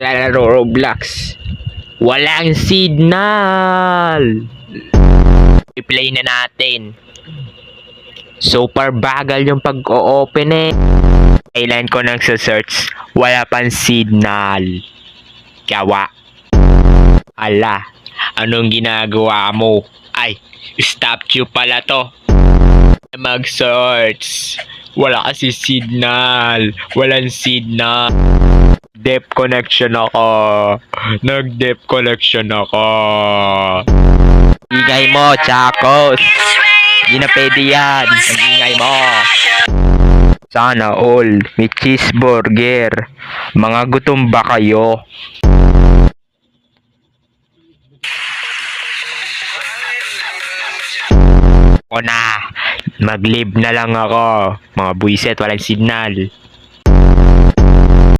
Lalaro Roblox. Walang signal. I-play na natin. Super bagal yung pag-o-open eh. Kailan ko nang search, wala pang signal. Gawa. Ala, anong ginagawa mo? Ay, statue pala to. Mag-search. Wala kasi signal. Walang signal. Dep connection ako. Nag-dep connection ako. Ingay mo, Chacos. Hindi na pwede yan. Ang-ingay mo. Sana all may cheeseburger. Mga gutom ba kayo? O na, mag-live na lang ako. Mga buwiset, walang signal.